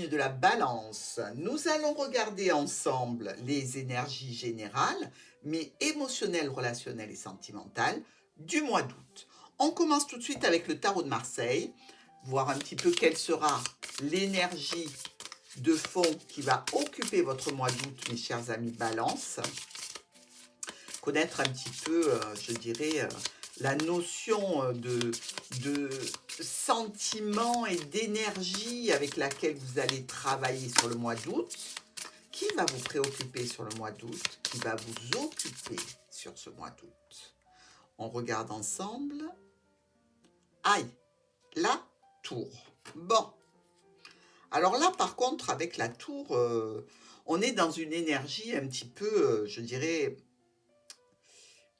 signe de la balance, nous allons regarder ensemble les énergies générales, mais émotionnelles, relationnelles et sentimentales du mois d'août. On commence tout de suite avec le tarot de Marseille, voir un petit peu quelle sera l'énergie de fond qui va occuper votre mois d'août, mes chers amis Balance. Connaître un petit peu, je dirais, la notion de sentiment et d'énergie avec laquelle vous allez travailler sur le mois d'août. Qui va vous préoccuper sur le mois d'août? Qui va vous occuper sur ce mois d'août? On regarde ensemble. Aïe, la tour. Bon. Alors là, par contre, avec la tour, on est dans une énergie un petit peu, je dirais,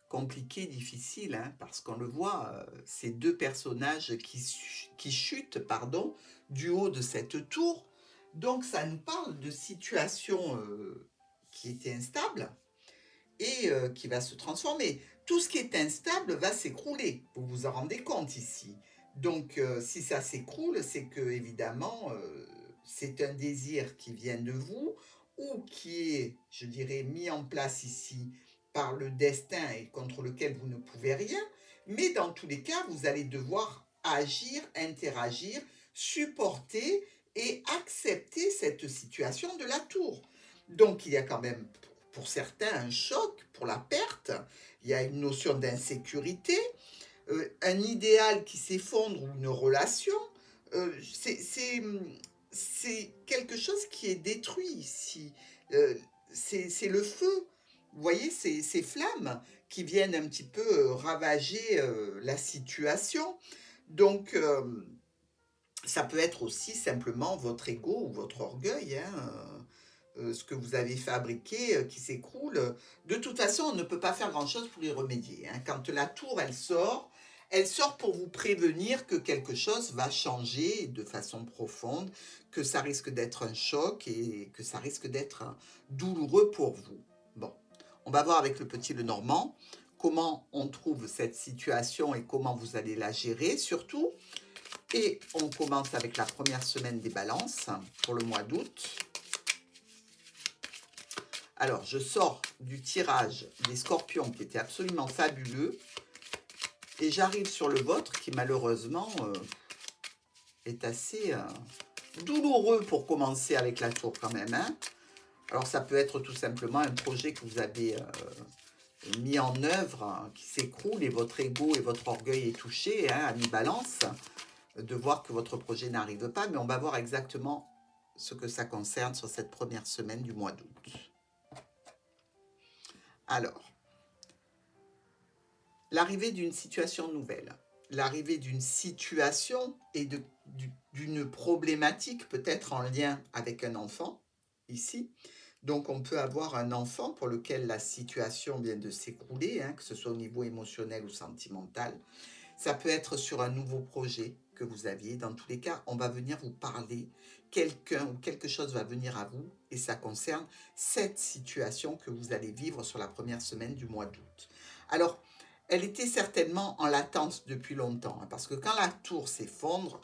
compliqué, difficile, hein, parce qu'on le voit, ces deux personnages qui chutent, pardon, du haut de cette tour. Donc ça nous parle de situations qui étaient instables et qui va se transformer. Tout ce qui est instable va s'écrouler, vous vous en rendez compte ici. Donc si ça s'écroule, c'est que évidemment c'est un désir qui vient de vous ou qui est, je dirais, mis en place ici par le destin et contre lequel vous ne pouvez rien, mais dans tous les cas, vous allez devoir agir, interagir, supporter et accepter cette situation de la tour. Donc il y a quand même pour certains un choc, pour la perte, il y a une notion d'insécurité, un idéal qui s'effondre ou une relation, c'est quelque chose qui est détruit ici. C'est le feu. Vous voyez, ces flammes qui viennent un petit peu ravager la situation. Donc, ça peut être aussi simplement votre ego ou votre orgueil, hein, ce que vous avez fabriqué qui s'écroule. De toute façon, on ne peut pas faire grand-chose pour y remédier, hein. Quand la tour, elle sort pour vous prévenir que quelque chose va changer de façon profonde, que ça risque d'être un choc et que ça risque d'être douloureux pour vous. Bon, on va voir avec le petit Lenormand comment on trouve cette situation et comment vous allez la gérer surtout. Et on commence avec la première semaine des balances pour le mois d'août. Alors, je sors du tirage des scorpions qui était absolument fabuleux. Et j'arrive sur le vôtre qui malheureusement est assez douloureux pour commencer avec la tour quand même, hein. Alors, ça peut être tout simplement un projet que vous avez mis en œuvre, hein, qui s'écroule et votre ego et votre orgueil est touché, hein, ami Balance, de voir que votre projet n'arrive pas. Mais on va voir exactement ce que ça concerne sur cette première semaine du mois d'août. Alors, l'arrivée d'une situation nouvelle, l'arrivée d'une situation et d'une problématique peut-être en lien avec un enfant, ici. Donc, on peut avoir un enfant pour lequel la situation vient de s'écrouler, hein, que ce soit au niveau émotionnel ou sentimental. Ça peut être sur un nouveau projet que vous aviez. Dans tous les cas, on va venir vous parler. Quelqu'un ou quelque chose va venir à vous et ça concerne cette situation que vous allez vivre sur la première semaine du mois d'août. Alors, elle était certainement en latence depuis longtemps, hein, parce que quand la tour s'effondre,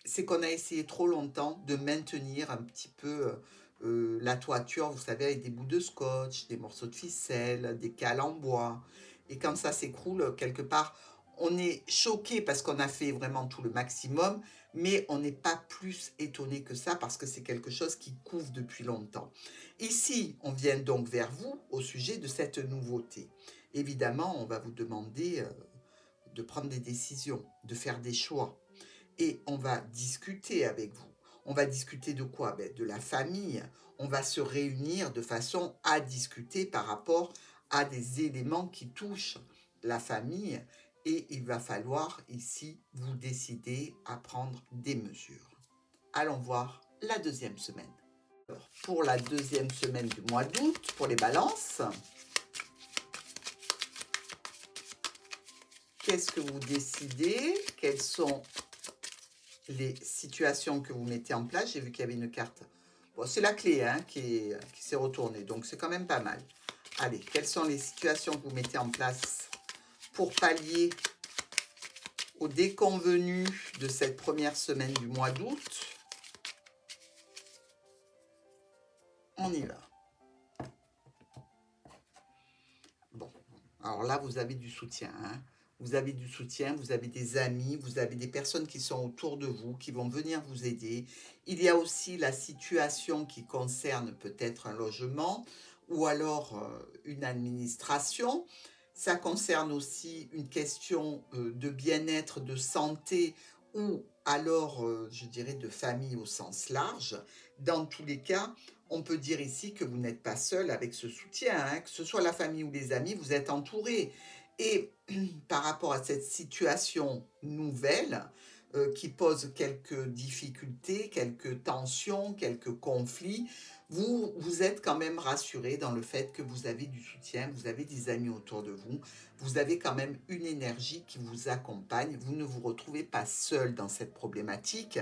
c'est qu'on a essayé trop longtemps de maintenir un petit peu la toiture, vous savez, avec des bouts de scotch, des morceaux de ficelle, des cales en bois. Et quand ça s'écroule, quelque part, on est choqué parce qu'on a fait vraiment tout le maximum, mais on n'est pas plus étonné que ça parce que c'est quelque chose qui couvre depuis longtemps. Ici, on vient donc vers vous au sujet de cette nouveauté. Évidemment, on va vous demander de prendre des décisions, de faire des choix. Et on va discuter avec vous. On va discuter de quoi? De la famille. On va se réunir de façon à discuter par rapport à des éléments qui touchent la famille. Et il va falloir ici vous décider à prendre des mesures. Allons voir la deuxième semaine. Alors, pour la deuxième semaine du mois d'août, pour les balances, qu'est-ce que vous décidez? Quelles sont les situations que vous mettez en place? J'ai vu qu'il y avait une carte. Bon, c'est la clé, hein, qui s'est retournée, donc c'est quand même pas mal. Allez, quelles sont les situations que vous mettez en place pour pallier aux déconvenues de cette première semaine du mois d'août? On y va. Bon, alors là, vous avez du soutien, hein. Vous avez du soutien, vous avez des amis, vous avez des personnes qui sont autour de vous, qui vont venir vous aider. Il y a aussi la situation qui concerne peut-être un logement ou alors une administration. Ça concerne aussi une question de bien-être, de santé ou alors, je dirais, de famille au sens large. Dans tous les cas, on peut dire ici que vous n'êtes pas seul avec ce soutien, hein, que ce soit la famille ou les amis, vous êtes entouré. Et par rapport à cette situation nouvelle qui pose quelques difficultés, quelques tensions, quelques conflits, vous êtes quand même rassuré dans le fait que vous avez du soutien, vous avez des amis autour de vous, vous avez quand même une énergie qui vous accompagne, vous ne vous retrouvez pas seul dans cette problématique.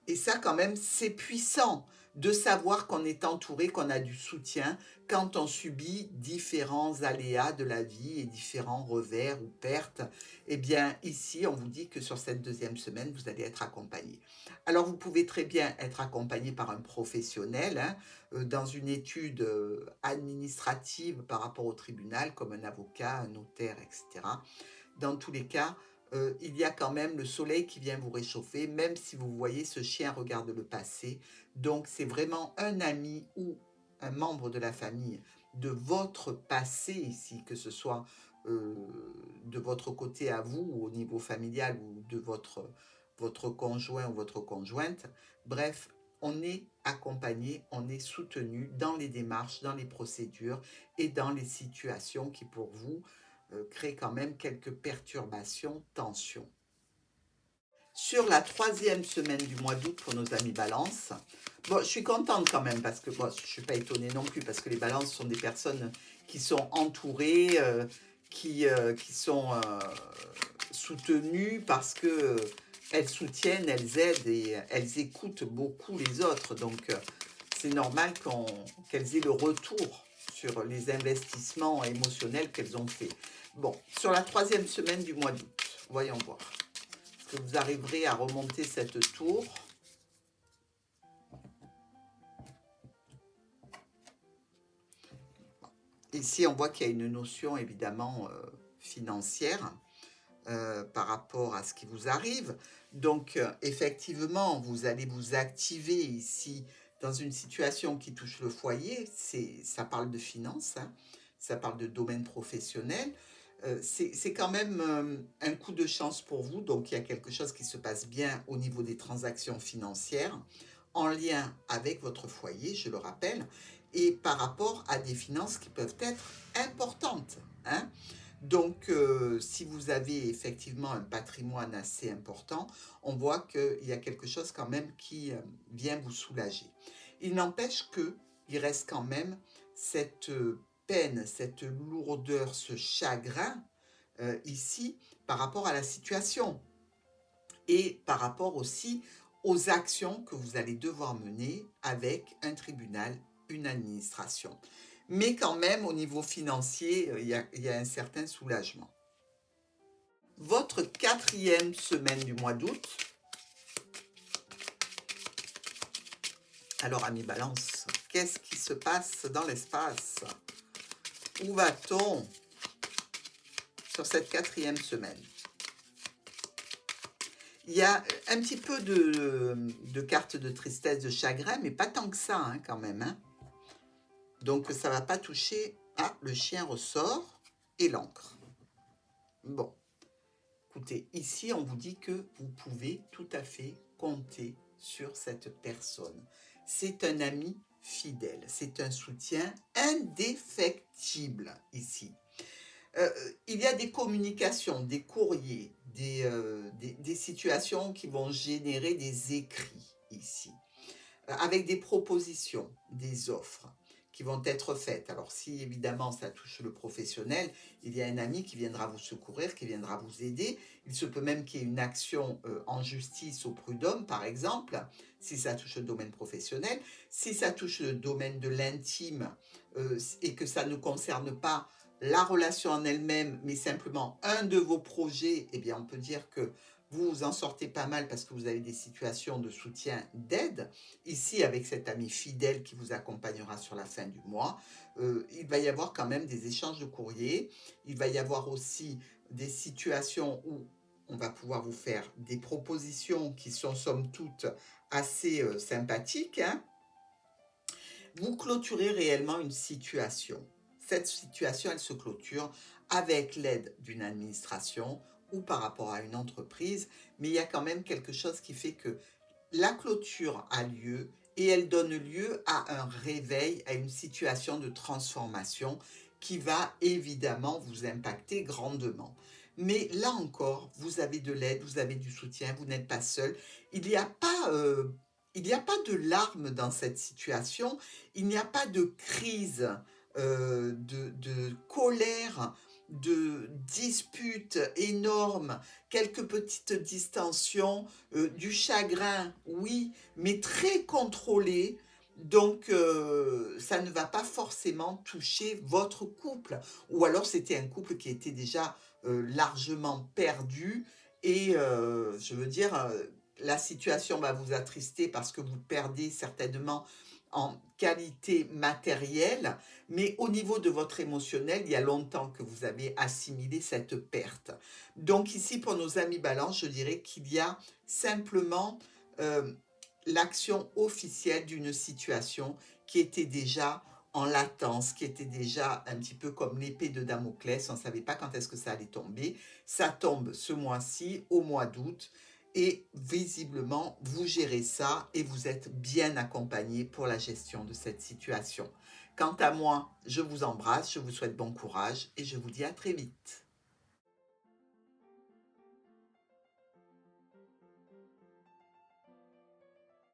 Et ça, quand même, c'est puissant de savoir qu'on est entouré, qu'on a du soutien quand on subit différents aléas de la vie et différents revers ou pertes. Eh bien, ici, on vous dit que sur cette deuxième semaine, vous allez être accompagné. Alors, vous pouvez très bien être accompagné par un professionnel hein, dans une étude administrative par rapport au tribunal, comme un avocat, un notaire, etc. Dans tous les cas, il y a quand même le soleil qui vient vous réchauffer, même si vous voyez ce chien regarde le passé. Donc, c'est vraiment un ami ou un membre de la famille de votre passé ici, que ce soit euh, de votre côté à vous, ou au niveau familial, ou de votre conjoint ou votre conjointe. Bref, on est accompagné, on est soutenu dans les démarches, dans les procédures et dans les situations qui, pour vous, crée quand même quelques perturbations, tensions. Sur la troisième semaine du mois d'août pour nos amis Balance, bon, je suis contente quand même parce que bon, je ne suis pas étonnée non plus parce que les Balances sont des personnes qui sont entourées, qui sont soutenues parce que elles soutiennent, elles aident et elles écoutent beaucoup les autres. Donc, c'est normal qu'elles aient le retour sur les investissements émotionnels qu'elles ont faits. Bon, sur la troisième semaine du mois d'août, voyons voir. Est-ce que vous arriverez à remonter cette tour? Ici, on voit qu'il y a une notion évidemment financière par rapport à ce qui vous arrive. Donc, effectivement, vous allez vous activer ici dans une situation qui touche le foyer. Ça parle de finances, hein, ça parle de domaine professionnel. C'est quand même un coup de chance pour vous. Donc, il y a quelque chose qui se passe bien au niveau des transactions financières en lien avec votre foyer, je le rappelle, et par rapport à des finances qui peuvent être importantes. Hein. Donc, si vous avez effectivement un patrimoine assez important, on voit qu'il y a quelque chose quand même qui vient vous soulager. Il n'empêche qu'il reste quand même cette peine, cette lourdeur, ce chagrin ici par rapport à la situation et par rapport aussi aux actions que vous allez devoir mener avec un tribunal, une administration. Mais quand même, au niveau financier, il y a un certain soulagement. Votre quatrième semaine du mois d'août. Alors, amis Balance, qu'est-ce qui se passe dans l'espace? Où va-t-on sur cette quatrième semaine? Il y a un petit peu de cartes de tristesse, de chagrin, mais pas tant que ça hein, quand même. Hein. Donc, ça ne va pas toucher... Ah, le chien ressort et l'encre. Bon, écoutez, ici, on vous dit que vous pouvez tout à fait compter sur cette personne. C'est un ami fidèle, c'est un soutien indéfectible ici. Il y a des communications, des courriers, des situations qui vont générer des écrits ici, avec des propositions, des offres qui vont être faites. Alors si évidemment ça touche le professionnel, il y a un ami qui viendra vous secourir, qui viendra vous aider. Il se peut même qu'il y ait une action en justice au prud'homme, par exemple, si ça touche le domaine professionnel. Si ça touche le domaine de l'intime et que ça ne concerne pas la relation en elle-même, mais simplement un de vos projets, eh bien on peut dire que vous vous en sortez pas mal parce que vous avez des situations de soutien, d'aide. Ici, avec cet ami fidèle qui vous accompagnera sur la fin du mois, il va y avoir quand même des échanges de courriers. Il va y avoir aussi des situations où on va pouvoir vous faire des propositions qui sont somme toute assez sympathiques, hein. Vous clôturez réellement une situation. Cette situation, elle se clôture avec l'aide d'une administration ou par rapport à une entreprise, mais il y a quand même quelque chose qui fait que la clôture a lieu et elle donne lieu à un réveil, à une situation de transformation qui va évidemment vous impacter grandement. Mais là encore, vous avez de l'aide, vous avez du soutien, vous n'êtes pas seul. Il n'y a pas, il n'y a pas de larmes dans cette situation, il n'y a pas de crise, de colère, de disputes énormes, quelques petites distensions, du chagrin, oui, mais très contrôlé. Donc, ça ne va pas forcément toucher votre couple. Ou alors, c'était un couple qui était déjà largement perdu. Et je veux dire, la situation va vous attrister parce que vous perdez certainement en qualité matérielle, mais au niveau de votre émotionnel, il y a longtemps que vous avez assimilé cette perte. Donc ici, pour nos amis balance, je dirais qu'il y a simplement euh, l'action officielle d'une situation qui était déjà en latence, qui était déjà un petit peu comme l'épée de Damoclès. On ne savait pas quand est-ce que ça allait tomber. Ça tombe ce mois-ci, au mois d'août. Et visiblement, vous gérez ça et vous êtes bien accompagné pour la gestion de cette situation. Quant à moi, je vous embrasse, je vous souhaite bon courage et je vous dis à très vite.